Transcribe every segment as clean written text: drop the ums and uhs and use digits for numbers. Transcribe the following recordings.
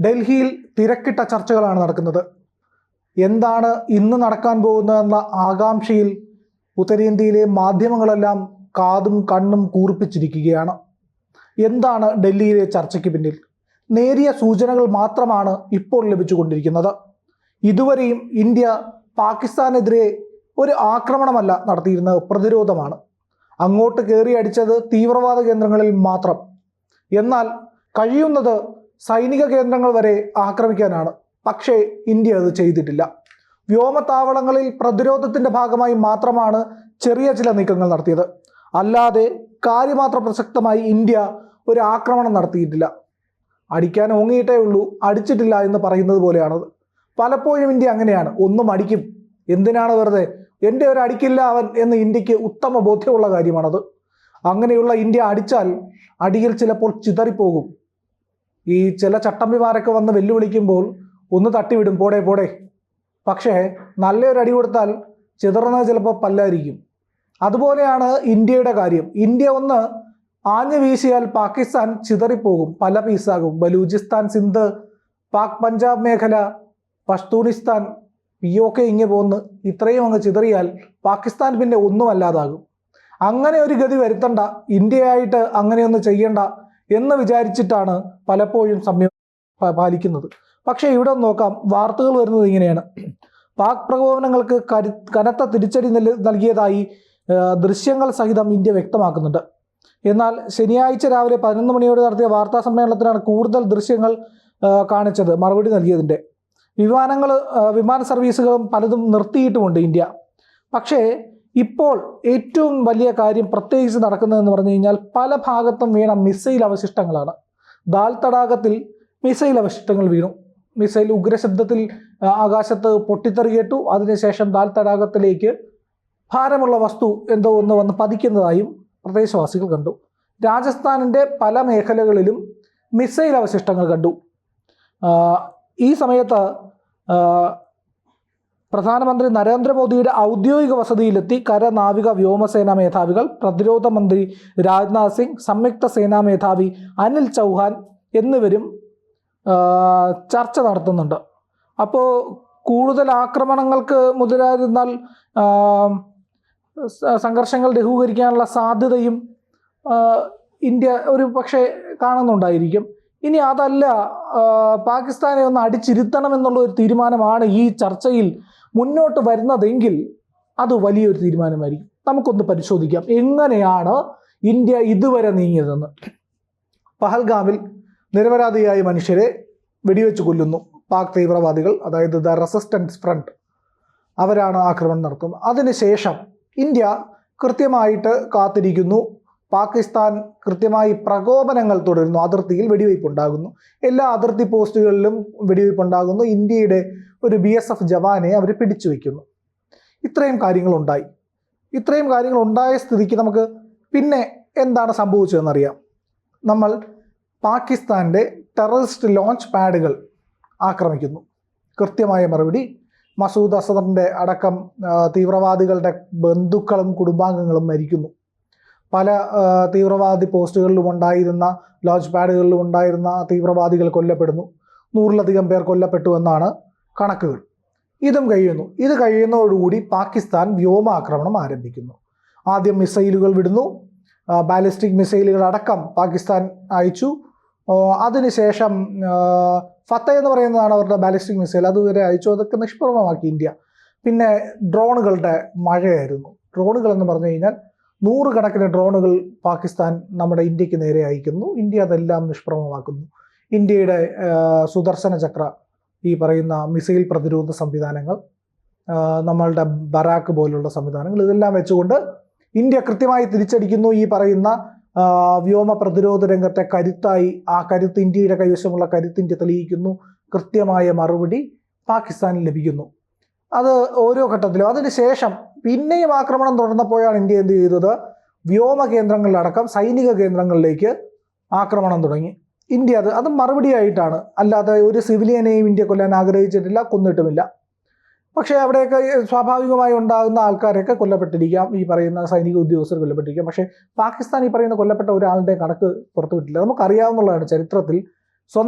ഡൽഹിയിൽ തിരക്കിട്ട ചർച്ചകളാണ് നടക്കുന്നത്. എന്താണ് ഇന്ന് നടക്കാൻ പോകുന്നതെന്ന ആകാംക്ഷയിൽ ഉത്തരേന്ത്യയിലെ മാധ്യമങ്ങളെല്ലാം കാതും കണ്ണും കൂർപ്പിച്ചിരിക്കുകയാണ്. എന്താണ് ഡൽഹിയിലെ ചർച്ചയ്ക്ക് പിന്നിൽ? നേരിയ സൂചനകൾ മാത്രമാണ് ഇപ്പോൾ ലഭിച്ചുകൊണ്ടിരിക്കുന്നത്. ഇതുവരെയും ഇന്ത്യ പാകിസ്ഥാനെതിരെ ഒരു ആക്രമണമല്ല നടത്തിയിരുന്നത്, പ്രതിരോധമാണ്. അങ്ങോട്ട് കയറിയടിച്ചത് തീവ്രവാദ കേന്ദ്രങ്ങളിൽ മാത്രം. എന്നാൽ കഴിയുന്നത് സൈനിക കേന്ദ്രങ്ങൾ വരെ ആക്രമിക്കാനാണ്. പക്ഷേ ഇന്ത്യ അത് ചെയ്തിട്ടില്ല. വ്യോമത്താവളങ്ങളിൽ പ്രതിരോധത്തിൻ്റെ ഭാഗമായി മാത്രമാണ് ചെറിയ ചില നീക്കങ്ങൾ നടത്തിയത്. അല്ലാതെ കാര്യമാത്ര പ്രസക്തമായി ഇന്ത്യ ഒരു ആക്രമണം നടത്തിയിട്ടില്ല. അടിക്കാൻ ഓങ്ങിയിട്ടേ ഉള്ളൂ, അടിച്ചിട്ടില്ല എന്ന് പറയുന്നത് പോലെയാണത്. പലപ്പോഴും ഇന്ത്യ അങ്ങനെയാണ്, ഒന്നും അടിക്കും, എന്തിനാണ് വെറുതെ, എൻ്റെ ഒരു അടിക്കില്ല അവൻ എന്ന് ഇന്ത്യക്ക് ഉത്തമ ബോധ്യമുള്ള കാര്യമാണത്. അങ്ങനെയുള്ള ഇന്ത്യ അടിച്ചാൽ അടിയിൽ ചിലപ്പോൾ ചിതറിപ്പോകും. ഈ ചില ചട്ടമ്പിമാരൊക്കെ വന്ന് വെല്ലുവിളിക്കുമ്പോൾ ഒന്ന് തട്ടിവിടും, പോടെ പോടെ. പക്ഷേ നല്ലൊരു അടി കൊടുത്താൽ ചിതറുന്നത് ചിലപ്പോൾ പല്ലായിരിക്കും. അതുപോലെയാണ് ഇന്ത്യയുടെ കാര്യം. ഇന്ത്യ ഒന്ന് ആഞ്ഞു വീശിയാൽ പാകിസ്ഥാൻ ചിതറിപ്പോകും, പല പീസാകും. ബലൂചിസ്ഥാൻ, സിന്ധ്, പാക് പഞ്ചാബ് മേഖല, പഷ്തൂണിസ്ഥാൻ, POK ഇങ്ങനെ പോന്ന് ഇത്രയും അങ്ങ് ചിതറിയാൽ പാകിസ്ഥാൻ പിന്നെ ഒന്നുമല്ലാതാകും. അങ്ങനെ ഒരു ഗതി വരുത്തണ്ട, ഇന്ത്യയായിട്ട് അങ്ങനെയൊന്നും ചെയ്യണ്ട എന്ന് വിചാരിച്ചിട്ടാണ് പലപ്പോഴും സംയമനം പാലിക്കുന്നത്. പക്ഷേ ഇവിടെ നോക്കാം, വാർത്തകൾ വരുന്നത് ഇങ്ങനെയാണ്. പാക് പ്രകോപനങ്ങൾക്ക് കനത്ത തിരിച്ചടി നൽകിയതായി ദൃശ്യങ്ങൾ സഹിതം ഇന്ത്യ വ്യക്തമാക്കുന്നുണ്ട്. എന്നാൽ ശനിയാഴ്ച രാവിലെ 11 മണിയോടെ നടത്തിയ വാർത്താ സമ്മേളനത്തിലാണ് കൂടുതൽ ദൃശ്യങ്ങൾ കാണിച്ചത്, മറുപടി നൽകിയതിൻ്റെ. വിമാന സർവീസുകളും പലതും നിർത്തിയിട്ടുമുണ്ട് ഇന്ത്യ. പക്ഷേ ഇപ്പോൾ ഏറ്റവും വലിയ കാര്യം പ്രത്യേകിച്ച് നടക്കുന്നതെന്ന് പറഞ്ഞു കഴിഞ്ഞാൽ പല ഭാഗത്തും വീണ മിസൈൽ അവശിഷ്ടങ്ങളാണ്. ദാൽ തടാകത്തിൽ മിസൈൽ അവശിഷ്ടങ്ങൾ വീണു. മിസൈൽ ഉഗ്രശബ്ദത്തിൽ ആകാശത്ത് പൊട്ടിത്തെറി കേട്ടു. അതിനുശേഷം ദാൽ തടാകത്തിലേക്ക് ഭാരമുള്ള വസ്തു എന്തോ ഒന്ന് വന്ന് പതിക്കുന്നതായും പ്രദേശവാസികൾ കണ്ടു. രാജസ്ഥാനിൻ്റെ പല മേഖലകളിലും മിസൈൽ അവശിഷ്ടങ്ങൾ കണ്ടു. ഈ സമയത്ത് പ്രധാനമന്ത്രി നരേന്ദ്രമോദിയുടെ ഔദ്യോഗിക വസതിയിലെത്തി കര, നാവിക, വ്യോമസേനാ മേധാവികൾ, പ്രതിരോധ മന്ത്രി രാജ്നാഥ് സിംഗ്, സംയുക്ത സേനാ മേധാവി അനിൽ ചൗഹാൻ എന്നിവരും ചർച്ച നടത്തുന്നുണ്ട്. അപ്പോൾ കൂടുതൽ ആക്രമണങ്ങൾക്ക് മുതിരാതിരുന്നാൽ സംഘർഷങ്ങൾ ലഘൂകരിക്കാനുള്ള സാധ്യതയും ഇന്ത്യ ഒരു പക്ഷേ കാണുന്നുണ്ടായിരിക്കും. ഇനി അതല്ല, പാകിസ്ഥാനെ ഒന്ന് അടിച്ചിരുത്തണം എന്നുള്ള ഒരു തീരുമാനമാണ് ഈ ചർച്ചയിൽ മുന്നോട്ട് വരുന്നതെങ്കിൽ അത് വലിയൊരു തീരുമാനമായിരിക്കും. നമുക്കൊന്ന് പരിശോധിക്കാം എങ്ങനെയാണ് ഇന്ത്യ ഇതുവരെ നീങ്ങിയതെന്ന്. പഹൽഗാമിൽ നിരപരാധിയായ മനുഷ്യരെ വെടിവെച്ച് കൊല്ലുന്നു പാക് തീവ്രവാദികൾ, അതായത് ദ റെസിസ്റ്റൻസ് ഫ്രണ്ട്, അവരാണ് ആക്രമണം നടത്തുന്നത്. അതിനുശേഷം ഇന്ത്യ കൃത്യമായിട്ട് കാത്തിരിക്കുന്നു. പാകിസ്ഥാൻ കൃത്യമായി പ്രകോപനങ്ങൾ തുടരുന്നു. അതിർത്തിയിൽ വെടിവയ്പുണ്ടാകുന്നു. എല്ലാ അതിർത്തി പോസ്റ്റുകളിലും വെടിവയ്പുണ്ടാകുന്നു. ഇന്ത്യയുടെ ഒരു BSF ജവാനെ അവർ പിടിച്ചു വയ്ക്കുന്നു. ഇത്രയും കാര്യങ്ങളുണ്ടായി. ഇത്രയും കാര്യങ്ങളുണ്ടായ സ്ഥിതിക്ക് നമുക്ക് പിന്നെ എന്താണ് സംഭവിച്ചതെന്നറിയാം. നമ്മൾ പാകിസ്ഥാൻ്റെ ടെററിസ്റ്റ് ലോഞ്ച് പാഡുകൾ ആക്രമിക്കുന്നു. കൃത്യമായ മറുപടി. മസൂദ് അസറിൻ്റെ അടക്കം തീവ്രവാദികളുടെ ബന്ധുക്കളും കുടുംബാംഗങ്ങളും മരിക്കുന്നു. പല തീവ്രവാദി പോസ്റ്റുകളിലും ഉണ്ടായിരുന്ന, ലോഞ്ച് പാഡുകളിലും ഉണ്ടായിരുന്ന തീവ്രവാദികൾ കൊല്ലപ്പെടുന്നു. 100-ലധികം പേർ കൊല്ലപ്പെട്ടു എന്നാണ് കണക്കുകൾ. ഇതും കഴിയുന്നു. ഇത് കഴിയുന്നതോടുകൂടി പാകിസ്ഥാൻ വ്യോമാക്രമണം ആരംഭിക്കുന്നു. ആദ്യം മിസൈലുകൾ വിടുന്നു. ബാലിസ്റ്റിക് മിസൈലുകൾ അടക്കം പാകിസ്ഥാൻ അയച്ചു. അതിനുശേഷം ഫത്ത എന്ന് പറയുന്നതാണ് അവരുടെ ബാലിസ്റ്റിക് മിസൈൽ, അതുവരെ അയച്ചു. അതൊക്കെ നിഷ്പ്രഭമാക്കി ഇന്ത്യ. പിന്നെ ഡ്രോണുകളുടെ മഴയായിരുന്നു. ഡ്രോണുകൾ എന്ന് പറഞ്ഞു കഴിഞ്ഞാൽ 100 കണക്കിന് ഡ്രോണുകൾ പാകിസ്ഥാൻ നമ്മുടെ ഇന്ത്യക്ക് നേരെ അയക്കുന്നു. ഇന്ത്യ അതെല്ലാം നിഷ്പ്രഭമാക്കുന്നു. ഇന്ത്യയുടെ സുദർശന ചക്ര, ഈ പറയുന്ന മിസൈൽ പ്രതിരോധ സംവിധാനങ്ങൾ, നമ്മളുടെ ബറാക്ക് പോലുള്ള സംവിധാനങ്ങൾ, ഇതെല്ലാം വെച്ചുകൊണ്ട് ഇന്ത്യ കൃത്യമായി തിരിച്ചടിക്കുന്നു. ഈ പറയുന്ന വ്യോമ പ്രതിരോധ രംഗത്തെ കരുത്തായി, ആ കരുത്ത്, ഇന്ത്യയുടെ കൈവശമുള്ള കരുത്ത് ഇന്ത്യ തെളിയിക്കുന്നു. കൃത്യമായ മറുപടി പാകിസ്ഥാനിൽ ലഭിക്കുന്നു. അത് ഓരോ ഘട്ടത്തിലും. അതിനുശേഷം പിന്നെയും ആക്രമണം തുടർന്നപ്പോഴാണ് ഇന്ത്യ എന്ത് ചെയ്തത്? വ്യോമ കേന്ദ്രങ്ങളിലടക്കം സൈനിക കേന്ദ്രങ്ങളിലേക്ക് ആക്രമണം തുടങ്ങി. ഇന്ത്യ അത് മറുപടിയായിട്ടാണ്, അല്ലാതെ ഒരു സിവിലിയനെയും ഇന്ത്യ കൊല്ലാൻ ആഗ്രഹിച്ചിട്ടില്ല, കൊന്നിട്ടുമില്ല. പക്ഷേ അവിടെയൊക്കെ സ്വാഭാവികമായി ഉണ്ടാകുന്ന ആൾക്കാരൊക്കെ കൊല്ലപ്പെട്ടിരിക്കാം, ഈ പറയുന്ന സൈനിക ഉദ്യോഗസ്ഥർ കൊല്ലപ്പെട്ടിരിക്കാം. പക്ഷേ പാകിസ്ഥാൻ ഈ പറയുന്ന കൊല്ലപ്പെട്ട ഒരാളുടെ കണക്ക് പുറത്തുവിട്ടില്ല. നമുക്കറിയാവുന്നതാണ്, ചരിത്രത്തിൽ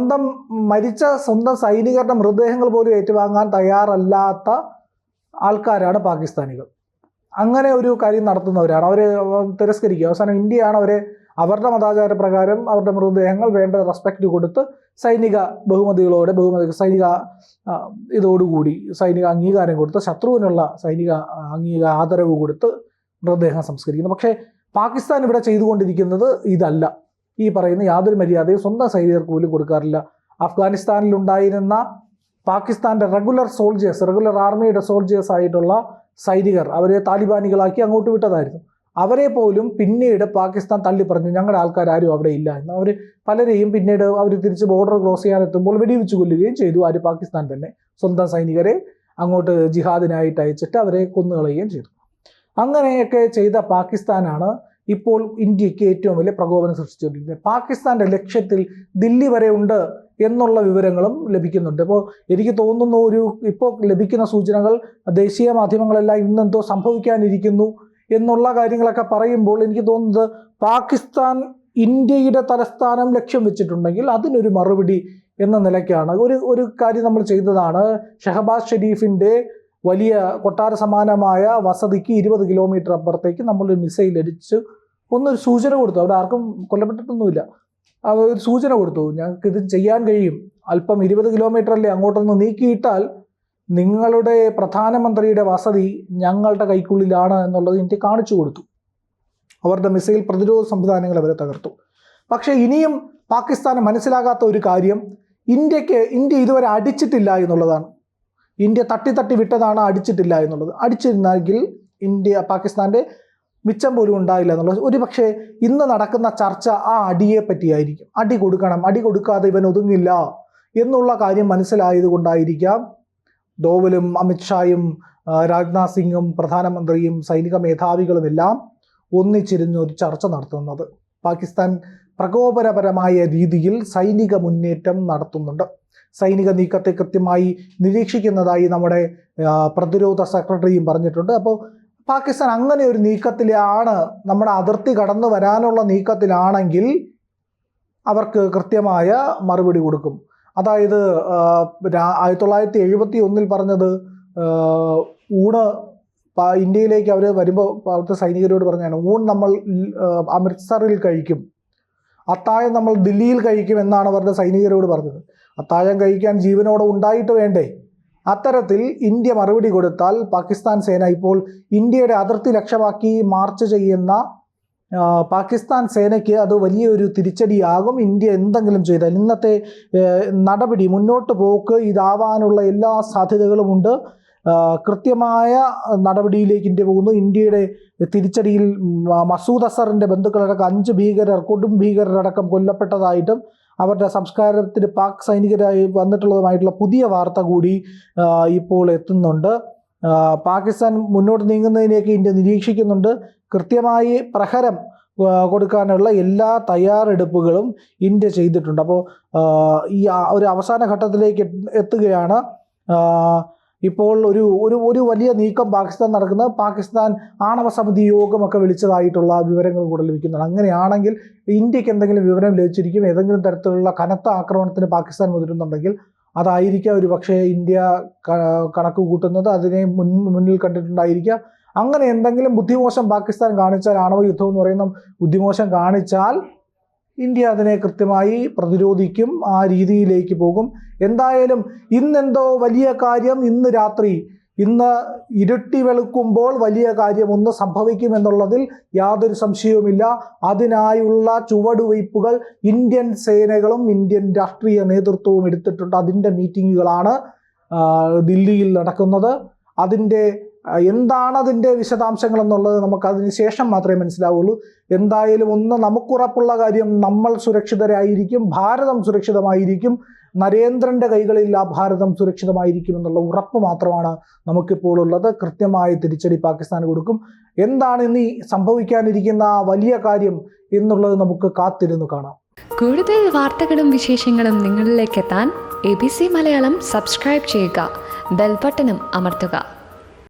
മരിച്ച സ്വന്തം സൈനികരുടെ മൃതദേഹങ്ങൾ പോലും ഏറ്റുവാങ്ങാൻ തയ്യാറല്ലാത്ത ആൾക്കാരാണ് പാകിസ്ഥാനികൾ. അങ്ങനെ ഒരു കാര്യം നടത്തുന്നവരാണ്. അവർ തിരസ്കരിക്കുക. അവസാനം ഇന്ത്യയാണ് അവരുടെ മതാചാര പ്രകാരം അവരുടെ മൃതദേഹങ്ങൾ വേണ്ട റെസ്പെക്റ്റ് കൊടുത്ത് സൈനിക ബഹുമതികളോടെ ഇതോടുകൂടി സൈനിക അംഗീകാരം കൊടുത്ത്, ശത്രുവിനുള്ള സൈനിക ആദരവ് കൊടുത്ത് മൃതദേഹം സംസ്കരിക്കുന്നു. പക്ഷേ പാകിസ്ഥാൻ ഇവിടെ ചെയ്തുകൊണ്ടിരിക്കുന്നത് ഇതല്ല. ഈ പറയുന്ന യാതൊരു മര്യാദയും സ്വന്തം സൈനികർക്ക് പോലും കൊടുക്കാറില്ല. അഫ്ഗാനിസ്ഥാനിലുണ്ടായിരുന്ന പാകിസ്ഥാന്റെ റെഗുലർ ആർമിയുടെ സോൾജേഴ്സ് ആയിട്ടുള്ള സൈനികർ അവരെ താലിബാനികളാക്കി അങ്ങോട്ട് വിട്ടതായിരുന്നു. അവരെ പോലും പിന്നീട് പാകിസ്ഥാൻ തള്ളിപ്പറഞ്ഞു, ഞങ്ങളുടെ ആൾക്കാരും അവിടെ ഇല്ല എന്ന്. അവർ പലരെയും പിന്നീട് അവർ തിരിച്ച് ബോർഡർ ക്രോസ് ചെയ്യാനെത്തുമ്പോൾ വെടിവെച്ച് കൊല്ലുകയും ചെയ്തു. പാകിസ്ഥാൻ തന്നെ സ്വന്തം സൈനികരെ അങ്ങോട്ട് ജിഹാദിനായിട്ട് അയച്ചിട്ട് അവരെ കൊന്നുകളയുകയും ചെയ്തു. അങ്ങനെയൊക്കെ ചെയ്ത പാകിസ്ഥാനാണ് ഇപ്പോൾ ഇന്ത്യക്ക് ഏറ്റവും വലിയ പ്രകോപനം സൃഷ്ടിച്ചുകൊണ്ടിരിക്കുന്നത്. പാകിസ്ഥാന്റെ ലക്ഷ്യത്തിൽ ദില്ലി വരെ ഉണ്ട് എന്നുള്ള വിവരങ്ങളും ലഭിക്കുന്നുണ്ട്. അപ്പോൾ എനിക്ക് തോന്നുന്നു ഇപ്പോൾ ലഭിക്കുന്ന സൂചനകൾ ദേശീയ മാധ്യമങ്ങളെല്ലാം ഇന്നെന്തോ സംഭവിക്കാനിരിക്കുന്നു എന്നുള്ള കാര്യങ്ങളൊക്കെ പറയുമ്പോൾ എനിക്ക് തോന്നുന്നത് പാകിസ്ഥാൻ ഇന്ത്യയുടെ തലസ്ഥാനം ലക്ഷ്യം വെച്ചിട്ടുണ്ടെങ്കിൽ അതിനൊരു മറുപടി എന്ന നിലയ്ക്കാണ് ഒരു കാര്യം നമ്മൾ ചെയ്തതാണ്. ഷഹബാസ് ഷെരീഫിൻ്റെ വലിയ കൊട്ടാര സമാനമായ വസതിക്ക് 20 കിലോമീറ്റർ അപ്പുറത്തേക്ക് നമ്മളൊരു മിസൈൽ അടിച്ച് ഒന്നൊരു സൂചന കൊടുത്തു. അവിടെ ആർക്കും കൊല്ലപ്പെട്ടിട്ടൊന്നുമില്ല. ഒരു സൂചന കൊടുത്തു, ഞങ്ങൾക്ക് ഇത് ചെയ്യാൻ കഴിയും, അല്പം 20 കിലോമീറ്റർ അല്ലേ അങ്ങോട്ടൊന്ന് നീക്കിയിട്ടാൽ നിങ്ങളുടെ പ്രധാനമന്ത്രിയുടെ വസതി ഞങ്ങളുടെ കൈക്കുള്ളിലാണ് എന്നുള്ളത് ഇന്ത്യ കാണിച്ചു കൊടുത്തു. അവരുടെ മിസൈൽ പ്രതിരോധ സംവിധാനങ്ങൾ അവരെ തകർത്തു. പക്ഷേ ഇനിയും പാകിസ്ഥാന് മനസ്സിലാകാത്ത ഒരു കാര്യം, ഇന്ത്യ ഇതുവരെ അടിച്ചിട്ടില്ല എന്നുള്ളതാണ്. ഇന്ത്യ തട്ടി വിട്ടതാണ്, അടിച്ചിട്ടില്ല എന്നുള്ളത്. അടിച്ചിരുന്നെങ്കിൽ പാകിസ്ഥാന്റെ മിച്ചം പോലും ഉണ്ടായില്ല എന്നുള്ളത്. ഒരുപക്ഷെ ഇന്ന് നടക്കുന്ന ചർച്ച ആ അടിയെ പറ്റിയായിരിക്കും. അടി കൊടുക്കണം, അടി കൊടുക്കാതെ ഇവൻ ഒതുങ്ങില്ല എന്നുള്ള കാര്യം മനസ്സിലായത് കൊണ്ടായിരിക്കാം ഡോവലും അമിത്ഷായും രാജ്നാഥ് സിംഗും പ്രധാനമന്ത്രിയും സൈനിക മേധാവികളുമെല്ലാം ഒന്നിച്ചിരുന്ന് ഒരു ചർച്ച നടത്തുന്നത്. പാകിസ്ഥാൻ പ്രകോപനപരമായ രീതിയിൽ സൈനിക മുന്നേറ്റം നടത്തുന്നുണ്ട്. സൈനിക നീക്കത്തെ കൃത്യമായി നിരീക്ഷിക്കുന്നതായി നമ്മുടെ പ്രതിരോധ സെക്രട്ടറിയും പറഞ്ഞിട്ടുണ്ട്. അപ്പോൾ പാകിസ്ഥാൻ അങ്ങനെ ഒരു നീക്കത്തിലാണ്, നമ്മുടെ അതിർത്തി കടന്നു വരാനുള്ള നീക്കത്തിലാണെങ്കിൽ അവർക്ക് കൃത്യമായ മറുപടി കൊടുക്കും. അതായത് 1971 പറഞ്ഞത് ഇന്ത്യയിലേക്ക് അവർ വരുമ്പോൾ അവിടുത്തെ സൈനികരോട് പറഞ്ഞാണ്, ഊൺ നമ്മൾ അമൃത്സറിൽ കഴിക്കും, അത്താഴം നമ്മൾ ദില്ലിയിൽ കഴിക്കും എന്നാണ് അവരുടെ സൈനികരോട് പറഞ്ഞത്. അത്താഴം കഴിക്കാൻ ജീവനോടെ ഉണ്ടായിട്ട് വേണ്ടേ? അത്തരത്തിൽ ഇന്ത്യ മറുപടി കൊടുത്താൽ പാകിസ്ഥാൻ സേന ഇപ്പോൾ ഇന്ത്യയുടെ അതിർത്തി ലക്ഷ്യമാക്കി മാർച്ച് ചെയ്യുന്ന പാകിസ്ഥാൻ സേനയ്ക്ക് അത് വലിയൊരു തിരിച്ചടിയാകും. ഇന്ത്യ എന്തെങ്കിലും ചെയ്താൽ ഇന്നത്തെ നടപടി മുന്നോട്ട് പോക്ക് ഇതാവാനുള്ള എല്ലാ സാധ്യതകളുമുണ്ട്. കൃത്യമായ നടപടിയിലേക്ക് ഇന്ത്യ പോകുന്നു. ഇന്ത്യയുടെ തിരിച്ചടിയിൽ മസൂദ് അസറിൻ്റെ ബന്ധുക്കളടക്കം 5 ഭീകരർ, കൊടും ഭീകരരടക്കം കൊല്ലപ്പെട്ടതായിട്ടും അവരുടെ സംസ്കാരത്തിന് പാക് സൈനികരായി വന്നിട്ടുള്ളതുമായിട്ടുള്ള പുതിയ വാർത്ത കൂടി ഇപ്പോൾ എത്തുന്നുണ്ട്. പാകിസ്ഥാൻ മുന്നോട്ട് നീങ്ങുന്നതിനെയൊക്കെ ഇന്ത്യ നിരീക്ഷിക്കുന്നുണ്ട്. കൃത്യമായി പ്രഹരം കൊടുക്കാനുള്ള എല്ലാ തയ്യാറെടുപ്പുകളും ഇന്ത്യ ചെയ്തിട്ടുണ്ട്. അപ്പോൾ ഈ ഒരു അവസാന ഘട്ടത്തിലേക്ക് എത്തുകയാണ്. ഇപ്പോൾ ഒരു വലിയ നീക്കം പാകിസ്ഥാൻ നടക്കുന്നത്. പാകിസ്ഥാൻ ആണവ സമിതി യോഗമൊക്കെ വിളിച്ചതായിട്ടുള്ള വിവരങ്ങൾ കൂടെ ലഭിക്കുന്നുണ്ട്. അങ്ങനെയാണെങ്കിൽ ഇന്ത്യക്ക് എന്തെങ്കിലും വിവരം ലഭിച്ചിരിക്കും. ഏതെങ്കിലും തരത്തിലുള്ള കനത്ത ആക്രമണത്തിന് പാകിസ്ഥാൻ മുതിരുന്നുണ്ടെങ്കിൽ അതായിരിക്കാം ഒരു പക്ഷേ ഇന്ത്യ കണക്ക് കൂട്ടുന്നത്, അതിനെ മുന്നിൽ കണ്ടിട്ടുണ്ടായിരിക്കാം. അങ്ങനെ എന്തെങ്കിലും ബുദ്ധിമോശം പാകിസ്ഥാൻ കാണിച്ചാൽ, ആണവ യുദ്ധം എന്ന് പറയുന്ന ബുദ്ധിമോശം കാണിച്ചാൽ ഇന്ത്യ അതിനെ കൃത്യമായി പ്രതിരോധിക്കും. ആ രീതിയിലേക്ക് പോകും. എന്തായാലും ഇന്നെന്തോ വലിയ കാര്യം, ഇന്ന് ഇരുട്ടി വെളുക്കുമ്പോൾ വലിയ കാര്യം ഒന്ന് സംഭവിക്കുമെന്നുള്ളതിൽ യാതൊരു സംശയവുമില്ല. അതിനായുള്ള ചുവടുവയ്പ്പുകൾ ഇന്ത്യൻ സേനകളും ഇന്ത്യൻ രാഷ്ട്രീയ നേതൃത്വവും എടുത്തിട്ടുണ്ട്. അതിൻ്റെ മീറ്റിങ്ങുകളാണ് ദില്ലിയിൽ നടക്കുന്നത്. എന്താണ് അതിൻ്റെ വിശദാംശങ്ങൾ എന്നുള്ളത് നമുക്കതിന് ശേഷം മാത്രമേ മനസ്സിലാവുള്ളൂ. എന്തായാലും നമുക്കുറപ്പുള്ള കാര്യം, നമ്മൾ സുരക്ഷിതരായിരിക്കും, ഭാരതം സുരക്ഷിതമായിരിക്കും, നരേന്ദ്രൻ്റെ കൈകളിൽ ആ ഭാരതം സുരക്ഷിതമായിരിക്കും എന്നുള്ള ഉറപ്പ് മാത്രമാണ് നമുക്കിപ്പോൾ ഉള്ളത്. കൃത്യമായ തിരിച്ചടി പാകിസ്ഥാൻ കൊടുക്കും. എന്താണ് ഇനി സംഭവിക്കാനിരിക്കുന്ന വലിയ കാര്യം എന്നുള്ളത് നമുക്ക് കാത്തിരുന്നു കാണാം. കൂടുതൽ വാർത്തകളും വിശേഷങ്ങളും നിങ്ങളിലേക്ക് എത്താൻ ABC മലയാളം സബ്സ്ക്രൈബ് ചെയ്യുക, ബെൽ ബട്ടണും അമർത്തുക.